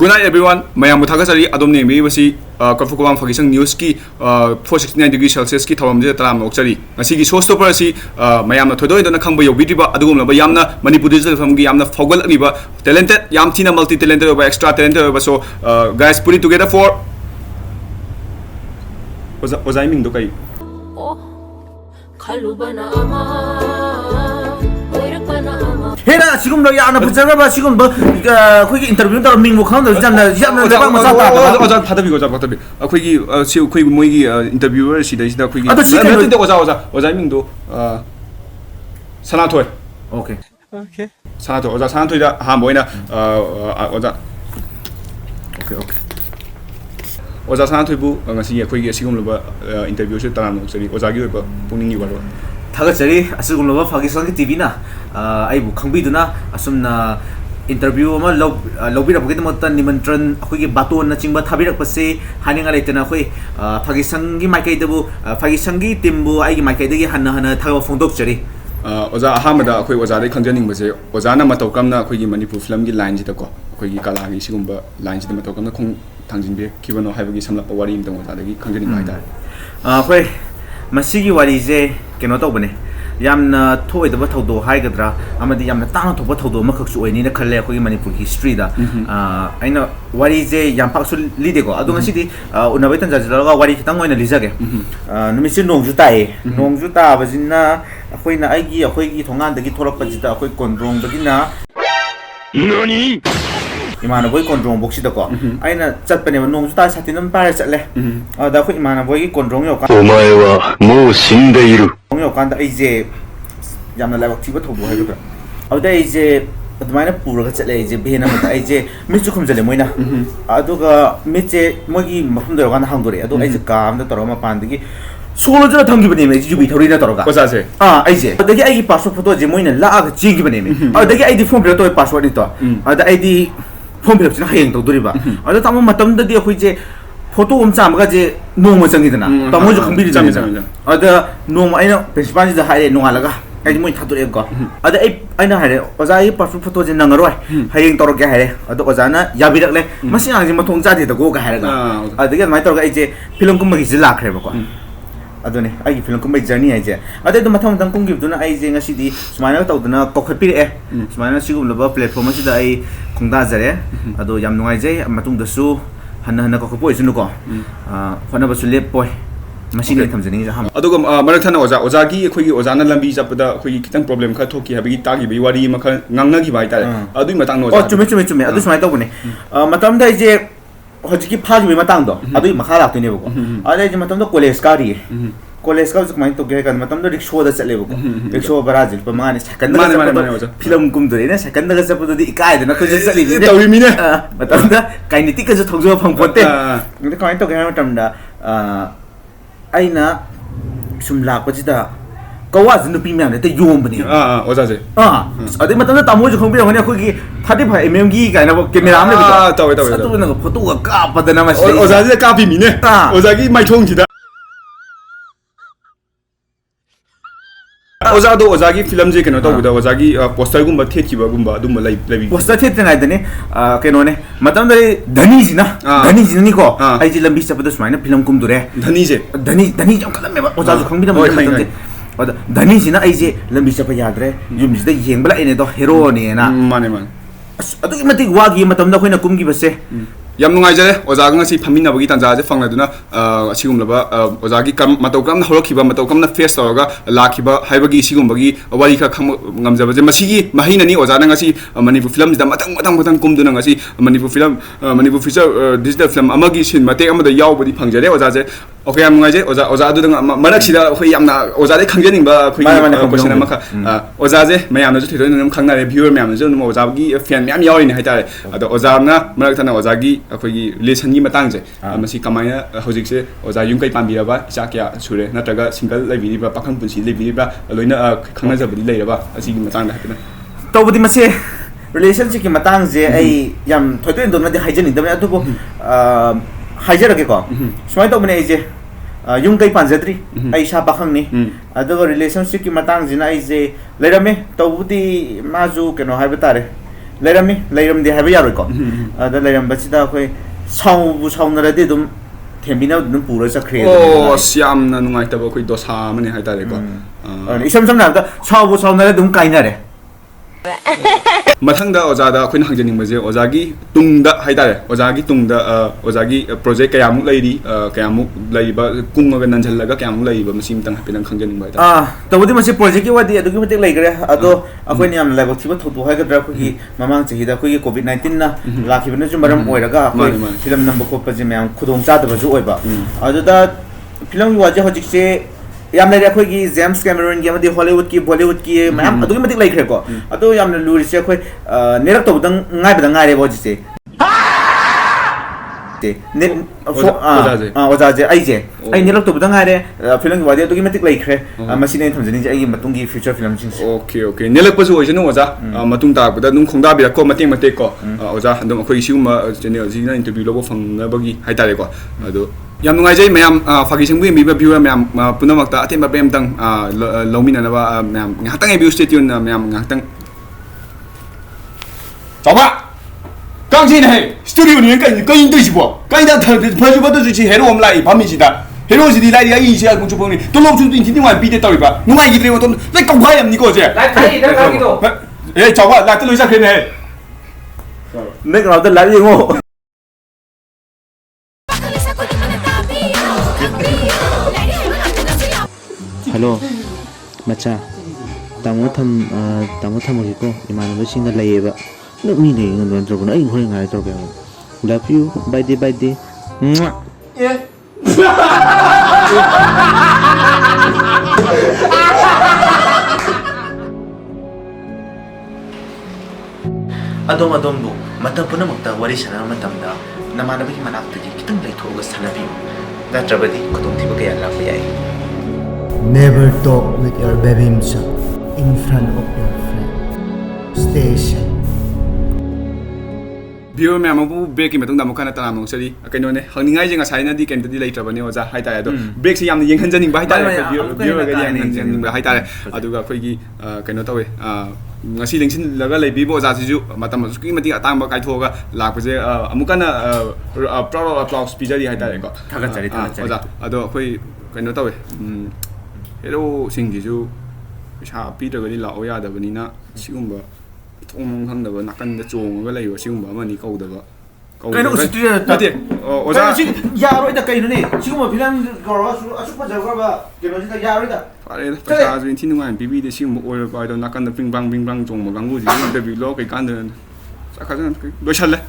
Good night, everyone. Mayam Muthagasari, Adomni, Mibasi, Kofukuam Fagisang News ki 469 degrees Celsius ki Tawamja Taram Oxari. Asigi showstopper si Mayam Todo in the Kambo Yobiba, Adum, Yamna, Manipur from Yamna Fogel Amiba, talented, Yamtina multi talented over extra talented. So, guys, put it together for. Was I mean, Dokai? Hena sigum do yana pujaba ba sigum ba khoi interview tar ming mukham do jamna jamna jabang ma ta oza phadabi goza phadabi khoi gi si khoi moi gi interviewer si da khoi gi ado oza ming do Sanathoi okay Sanathoi oza Sanathoi da ha moina oza okay oza Sanathoi bu ngasi khoi gi sigum loba interview se taram sari oza gi ba puning gi waro Thagachari asugumloba Pakistan TV na ai bu khangbiduna asumna interview ama lobira bugit motan nimantran akhoi gi baton na chingba thabirak pase haninga leitena khoi Pakistan gi maikai debu Pakistan gi timbu ai gi maikai degi hana thaga phongdok chari oza ahamada akhoi oza dai khangjaning base oza na matau kamna akhoi gi Manipur film gi line ji ta ko akhoi gi kala gi sigumba line ji da matau kamna khong thangjinbe kibano haibagi samlap wari imtang oza dagi khangjaning bai dar khoi masigi wari je keno to bane yamna thoi da bathodo haigadra amadi yamna tana to bathodo makhak su oini na khalle khoi Manipur history da aina wari je yam pak su lide ko adu ngasi di unabai tan jajala wari kitang oina lijage numisi nongju ta bajinna khoi na aigi khoi gi thongan da gi thorak pajita khoi kondrong da gi na nani imana boy kondrong boxi da ko aina chatpane nongju ta satinam pare chatle da khoi imana boy gi kondrong yo ka omae wa mou shindeiru yo kan da ije yamna lawak thiba thobo hai ga awda ije admaina pura chatle ije behna mata ije michu khumjale moina aduga miche mogi mafum da kan hangdore adu ije kam da toroma pandigi solo jara thangi bane me jubi thori na toroga oza se aije adagi ai password photo je moina la ga chingi bane me adagi ai di form photo password ni to ada ai di form photo na hayeng to duriba ada tamu matam da di akhoi je photo chamga je noma changidana tamo ju khambiri jami ada noma aina principal ji haire nongalaga ai moi thadure go ada aina haire oza ai password photo je nangaroi hayeng toroge haire ada oza na yabirakle masi ang ji mathong jade da go ga haire ga adagi mai toroga ai je film kum gi ji lakhre ba ko adone ai film kum journey ai je ada do matham dang kum gi duna ai je ngasi di sumaina tawduna kokhapi e sumaina sigum loba platform si da ai khongda jare ado yam nungai je matung da su hana ko poi sunu ko fana basu lep poi machine thamjani ja ham aduga marak thana oza gi khoi gi oza na lambi japda khoi gi kitang problem kha thoki habigi tagi bi wari makha ngangna gi bai ta adui matang no chume adu smai to bune matam dai je hojiki phagi bi matang do adui makha la tine bo adai je matam do college kari college ka mai to ge kan matam do rickshaw da chale bo rickshaw Brazil pa mani second da film kum dure ne second da chapu di kai da na ko je chali ni tawi mi ne matam da kinetic ka je thogjo phang pote ni ko to ge matam da aina sumla ko jida kawa jinu pi myam ne te yom bani oza se ade matam da tamo ju khong bi ngani ko gi 35 mm gi ka na camera am ne bi tawi atu na photo ga ka pa da na ma oza se ka bi mi ne oza gi mai thong ji da oza do oza gi film je keno to guda oza gi poster gumba thekhiba gumba dum lai poster thet na idane keno ne matam dare dhani ji ni ko ai ji lambi chapda sumaina film kum dure dhani jam kalam me oza ju khangbi da matam de oda dhani ji na ai je lambi chapa yadre yum ji da yengbla ene do hero ne na mane adu mati wagi matam da khoina kumgi base yam nungai jare oza ga ngasi phamina bagi tanja je phangla duna sigum laba oza gi kam matau kam na horokhiba matau kam na face toga lakhiba haibagi sigum bagi wari kha ngam jaba je masigi mahina ni oza na ngasi Manipur film da matang kum duna ngasi Manipur film Manipur feature digital film amagi sin mate amada yaw bodi phangjare oza je okay yam nungai je oza adu dang manak sida khoi yamna oza de khangjaning ba khoi question amaka oza je mayam na ju thidoi nam khangna re viewer mayam na ju oza gi fan mayam yawi ni haitare ado oza na manak thana oza gi akhoi relation gi matang je masi kamaina hojik se oza yung kai pambi ba cha kya sure natraga single lebi ba pakhang punsi lebi ba loina khangna jabdi leiraba asi gi matang da hakna to budi mase relationship ki matang je ai yam thoitoi dom na de hygiene dam atu bo hygiene ke ko smai to bane je yung kai panjatri ai sha pakhang ni adu relationship ki matang jina ai je leirame to budi maju keno haibetare ꯂꯩꯔꯝꯃꯤ ꯂꯩꯔꯝꯗꯦ ꯍꯥꯏꯕ ꯌꯥꯔꯣꯏꯀꯣ ꯑꯗ ꯂꯩꯔꯝꯕꯁꯤꯗ ꯑꯩꯈꯣꯏ ꯁꯥꯎꯕꯨ ꯁꯥꯎꯅꯔꯗꯤ ꯑꯗꯨꯝ ꯊꯦꯝꯕꯤꯅꯕ ꯑꯗꯨꯝ ꯄꯨꯔ ꯆꯠꯈ꯭ꯔꯦ ꯑꯣ ꯑꯁ ꯌꯥꯝꯅ ꯅꯨꯡꯉꯥꯏꯇꯕ ꯑꯩꯈꯣꯏ ꯗꯣꯁꯥ ꯑꯃꯅꯦ ꯍꯥꯏꯇꯥꯔꯦꯀꯣ ꯏꯁꯝ ꯁꯝꯅ ꯍꯥꯏꯔꯕꯗ ꯁꯥꯎꯕꯨ ꯁꯥꯎꯅꯔ ꯑꯗꯨꯝ ꯀꯥꯏꯅꯔꯦ ꯃꯊꯪꯗ ꯑꯣꯖꯥꯗ ꯑꯩꯈꯣꯏꯅ ꯍꯪꯖꯅꯤꯡꯕꯁꯦ ꯑꯣꯖꯥꯒꯤ ꯇꯨꯡꯗ ꯍꯥꯏꯇꯥꯔꯦ ꯑꯣꯖꯥꯒꯤ ꯇꯨꯡꯗ ꯑꯣꯖꯥꯒꯤ ꯄ꯭ꯔꯣꯖꯦꯛ ꯀꯌꯥꯃꯨꯛ ꯂꯩꯔꯤ ꯀꯌꯥꯃꯨꯛ ꯂꯩꯔꯤꯕ ꯀꯨꯡꯉꯒ ꯅꯟꯁꯤꯜꯂꯒ ꯀꯌꯥꯃꯨꯛ ꯂꯩꯔꯤꯕ ꯃꯁꯤ ꯑꯃꯇꯪ ꯍꯥꯏꯐꯦꯠꯇꯪ ꯈꯪꯖꯅꯤꯡꯕ ꯍꯥꯏꯇꯥꯔꯦ ꯇꯧꯕꯗꯤ ꯃꯁꯤ ꯄ꯭ꯔꯣꯖꯦꯛꯀꯤ ꯋꯥꯗꯤ ꯑꯗꯨꯛꯀꯤ ꯃꯇꯤꯛ ꯂꯩꯈ꯭ꯔꯦ ꯑꯗꯣ ꯑꯩꯈꯣꯏꯅ ꯌꯥꯝꯅ ꯂꯥꯏꯕꯛ ꯊꯤꯕ ꯊꯧꯗꯣꯛ ꯍꯥꯏꯒꯗ꯭ꯔꯥ ꯑꯩꯈꯣꯏꯒꯤ ꯃꯃꯥꯡ ꯆꯍꯤꯗ ꯑꯩꯈꯣꯏꯒꯤ ꯀꯣꯚꯤꯗ-19ꯅ ꯂꯥꯛꯈꯤꯕꯅꯁꯨ ꯃꯔꯝ ꯑꯣꯏꯔꯒ ꯑꯩꯈꯣꯏ ꯐꯤꯂꯝ ꯅꯝꯕ ꯈꯣꯠꯄꯁꯦ ꯃꯌꯥꯝ ꯈꯨꯗꯣꯡ ꯆꯥꯗꯕꯁꯨ ꯑꯣꯏꯕ ꯑꯗꯨꯗ ꯐꯤꯂꯝꯒꯤ ꯋꯥꯁꯦ ꯍꯧꯖꯤꯛꯁꯦ ꯌꯥꯝ ꯂꯩꯔꯦ ꯑꯩꯈꯣꯏꯒꯤ ꯖꯦꯝꯁ ꯀꯦꯃꯦꯔꯣꯟꯒꯤ ꯑꯃꯗꯤ ꯍꯣꯂꯤꯋꯨꯗꯀꯤ ꯕꯣꯂꯤꯋꯨꯗꯀꯤ ꯃꯌꯥꯝ ꯑꯗꯨꯛꯀꯤ ꯃꯇꯤꯛ ꯂꯩꯈ꯭ꯔꯦꯀꯣ ꯑꯗꯣ ꯌꯥꯝꯅ ꯂꯨꯔꯤꯁꯦ ꯑꯩꯈꯣꯏ ꯅꯦꯔꯛꯇꯧꯕꯗꯪ ꯉꯥꯏꯕꯗ ꯉꯥꯏꯔꯦꯕ ꯍꯧꯖꯤꯛꯁꯦ ꯑꯣꯖꯥꯁꯦ ꯑꯩ ꯅꯦꯔꯛꯇꯧꯕꯗ ꯉꯥꯏꯔꯦ ꯐꯤꯂꯝꯒꯤ ꯋꯥꯗꯤ ꯑꯗꯨꯛꯀꯤ ꯃꯇꯤꯛ ꯂꯩꯈ꯭ꯔꯦ ꯃꯁꯤꯅ ꯑꯩꯅ ꯊꯝꯖꯅꯤꯡꯉꯤꯁꯦ ꯑꯩꯒꯤ ꯃꯇꯨꯡꯒꯤ ꯐ꯭ꯌꯨꯆꯔ ꯐꯤꯂꯝꯁꯤꯡꯁꯦ ꯑꯣꯀꯦ ꯑꯣꯀꯦ ꯅꯦꯜꯂꯛꯄꯁꯨ ꯑꯣꯏꯁꯅꯨ ꯑꯣꯖꯥ ꯃꯇꯨꯡ ꯇꯥꯔꯛꯄꯗ ꯑꯗꯨꯝ ꯈꯣꯡꯗꯥꯕꯤꯔꯛꯀꯣ ꯃꯇꯦꯛ ꯃꯇꯦꯛꯀꯣ ꯑꯣꯖꯥ ꯑꯗꯨꯝ ꯑꯩꯈꯣꯏ ꯁꯤꯒꯨꯝꯕ ꯆꯦꯅꯦꯜꯁꯤꯅ ꯏꯟꯇꯔꯚ꯭ꯌꯨ ꯂꯧꯕ ꯐꯪꯅꯕꯒꯤ ꯍꯥꯏꯇꯥꯔꯦꯀꯣ ꯑꯗꯣ ꯌꯥꯝ ꯅꯨꯡꯉꯥꯏꯖꯩ ꯃꯌꯥꯝ ꯐꯥꯒꯤ ꯁꯪꯕꯨ ꯌꯦꯡꯕꯤꯕ ꯚ꯭ꯌꯨꯋꯔ ꯃꯌꯥꯝ ꯄꯨꯝꯅꯃꯛꯇ ꯑꯇꯦꯟꯕ ꯕ꯭ꯔꯦꯛ ꯑꯃꯇꯪ ꯂꯧꯃꯤꯟꯅꯅꯕ ꯃꯌꯥꯝ ꯉꯥꯏꯍꯥꯛꯇꯪ ꯉꯥꯏꯕꯤꯌꯨ ꯁ꯭ꯇꯦ ꯇ꯭ꯌꯨꯟ ꯃꯌꯥꯝ ꯉꯥꯏꯍꯥꯛꯇꯪ ꯆꯥꯎꯕ ꯀꯥꯡꯁꯤꯅ ꯍꯦ ꯁ꯭ꯇꯨꯗꯤꯑꯣꯅꯤ ꯀꯩꯅꯣ ꯇꯧꯔꯤꯁꯤꯕꯣ ꯀꯩꯗ ꯐꯁꯨ ꯐꯠꯇꯁꯨ ꯁꯤ ꯍꯦꯔꯣ ꯑꯃ ꯂꯥꯛꯏ ꯐꯝꯃꯤꯁꯤꯗ ꯍꯦꯔꯣꯁꯤꯗꯤ ꯂꯥꯏꯔꯤ ꯑꯩꯁꯦ ꯆꯨꯞꯄꯅꯤ ꯇꯣꯂꯣꯞꯁꯨ ꯏꯟꯊꯤ ꯅꯨꯡꯉꯥꯏ ꯄꯤꯗꯦ ꯇꯧꯔꯤꯕ ꯅꯨꯡꯉꯥꯏꯈꯤꯗ꯭ꯔꯦ ꯃꯇꯣꯝ ꯂꯣꯏ ꯀꯧꯈꯥꯏꯔꯝꯅꯤꯀꯣ ꯁꯦ ꯑꯦ ꯆꯥꯎꯕ ꯂꯥꯏꯠꯇ ꯂꯣꯏ ꯆꯠꯈ꯭ꯔꯦꯅꯦ ꯅꯪ ꯀꯅꯥꯗ ꯂꯥꯏꯔꯤꯛ ꯌꯦꯡꯉꯣ ꯍꯜꯂꯣ ꯃꯆꯥ ꯇꯥꯃꯣ ꯊꯝꯃꯒꯦꯀꯣ ꯏꯃꯥꯟꯅꯕꯁꯤꯡꯅ ꯂꯩꯌꯦꯕ ꯃꯤ ꯂꯩ ꯅꯠꯇ꯭ꯔꯕꯅꯣ ꯑꯩ ꯍꯣꯔꯦꯟ ꯉꯥꯏ ꯇꯧꯔꯒꯦ ꯂꯚ ꯌꯨ ꯕꯥꯏ ꯗꯦ ꯑꯗꯣꯝꯕꯨ ꯃꯇꯝ ꯄꯨꯝꯅꯃꯛꯇ ꯋꯥꯔꯤ ꯁꯥꯟꯅꯕ ꯃꯇꯝꯗ ꯅꯃꯥꯟꯅꯕꯒꯤ ꯃꯅꯥꯛꯇꯒꯤ ꯈꯤꯇꯪ ꯂꯩꯊꯣꯛꯑꯒ ꯁꯥꯟꯅꯕꯤꯌꯨ ꯅꯠꯇ꯭ꯔꯕꯗꯤ ꯈꯨꯗꯣꯡꯊꯤꯕ ꯀꯌꯥ ꯂꯥꯛꯄ ꯌꯥꯏ Never talk with your babimsa in front of your friend. Stay safe. ꯚ꯭ꯌꯨꯋꯔ ꯃꯌꯥꯝ ꯑꯃꯕꯨ ꯕ꯭ꯔꯦꯛꯀꯤ ꯃꯇꯨꯡꯗ ꯑꯃꯨꯛ ꯍꯟꯅ ꯇꯔꯥꯝꯅ ꯑꯃꯨꯛꯆꯔꯤ ꯀꯩꯅꯣꯅꯦ ꯍꯪꯅꯤꯡꯉꯥꯏꯁꯦ ꯉꯁꯥꯏꯅꯗꯤ ꯀꯩꯝꯇꯗꯤ ꯂꯩꯇ꯭ꯔꯕꯅꯦ ꯑꯣꯖꯥ ꯍꯥꯏꯇꯥꯔꯦ ꯑꯗꯣ ꯕ꯭ꯔꯦꯛꯁꯦ ꯌꯥꯝꯅ ꯌꯦꯡꯍꯟꯖꯅꯤꯡꯕ ꯍꯥꯏꯇꯥꯔꯦ ꯚ꯭ꯌꯨꯋꯔꯒꯗꯤ ꯌꯦꯡꯍꯟꯖꯅꯤꯡꯕ ꯍꯥꯏꯇꯥꯔꯦ ꯑꯗꯨꯒ ꯑꯩꯈꯣꯏꯒꯤ ꯀꯩꯅꯣ ꯇꯧꯋꯦ ꯉꯁꯤ ꯂꯦꯡꯁꯤꯜꯂꯒ ꯂꯩꯕꯤꯕ ꯑꯣꯖꯥꯁꯤꯁꯨ ꯃꯇꯝ ꯑꯁꯨꯛꯀꯤ ꯃꯇꯤꯛ ꯑꯇꯥꯡꯕ ꯀꯥꯏꯊꯣꯛꯑꯒ ꯂꯥꯛꯄꯁꯦ ꯑꯃꯨꯛ ꯍꯟꯅ ꯄ꯭ꯔꯥꯎꯗ ꯑꯦꯄ꯭ꯂꯥꯎꯁ ꯄꯤꯖꯔꯤ ꯍꯥꯏꯇꯥꯔꯦꯀꯣ ꯊꯥꯒꯠꯆꯔꯤ ꯑꯣꯖꯥ ꯑꯗꯣ ꯑꯩꯈꯣꯏ ꯀꯩꯅꯣ ꯇꯧꯋꯦ ꯍꯦꯔꯣꯁꯤꯡꯁꯤꯁꯨ ꯄꯩꯁꯥ ꯄꯤꯗ꯭ꯔꯒꯗꯤ ꯂꯥꯛꯑꯣ ꯌꯥꯗꯕꯅꯤꯅ ꯁꯤꯒꯨꯝꯕ ꯊꯣꯡ ꯈꯪꯗꯕ ꯅꯥꯀꯟꯗ ꯆꯣꯡꯉꯒ ꯂꯩꯕ ꯁꯤꯒꯨꯝꯕ ꯑꯃꯅꯤ ꯀꯧꯗꯕ ꯀꯩꯅꯣ ꯎꯁꯤꯠꯇ꯭ꯔꯤꯔ ꯅꯠꯇꯦ ꯑꯣꯖꯥ ꯁꯤ ꯌꯥꯔꯣꯏꯗ ꯀꯩꯅꯣꯅꯦ ꯁꯤꯒꯨꯝꯕ ꯐꯤꯂꯝ ꯀꯧꯔꯒ ꯑꯁꯨꯛ ꯐꯖꯈ꯭ꯔꯕ ꯀꯩꯅꯣꯁꯤꯗ ꯌꯥꯔꯣꯏꯗ ꯐꯔꯦꯗ ꯄꯩꯁꯥꯁꯨ ꯏꯟꯊꯤ ꯅꯨꯡꯉꯥꯏꯅ ꯄꯤꯕꯤꯗꯦ ꯁꯤꯒꯨꯝꯕ ꯑꯣꯏꯔꯣ ꯄꯥꯏꯗꯣ ꯅꯥꯀꯟꯗ ꯄꯤꯡ ꯄꯥꯡ ꯆꯣꯡꯕ ꯀꯥꯡꯕꯨꯁꯤꯁꯨ ꯏꯟꯇꯔꯚ꯭ꯌꯨ ꯂꯧ ꯀꯩꯀꯥꯟꯗ ꯆꯠꯈ꯭ꯔꯖꯅ ꯂꯣꯏꯁꯜꯂꯦ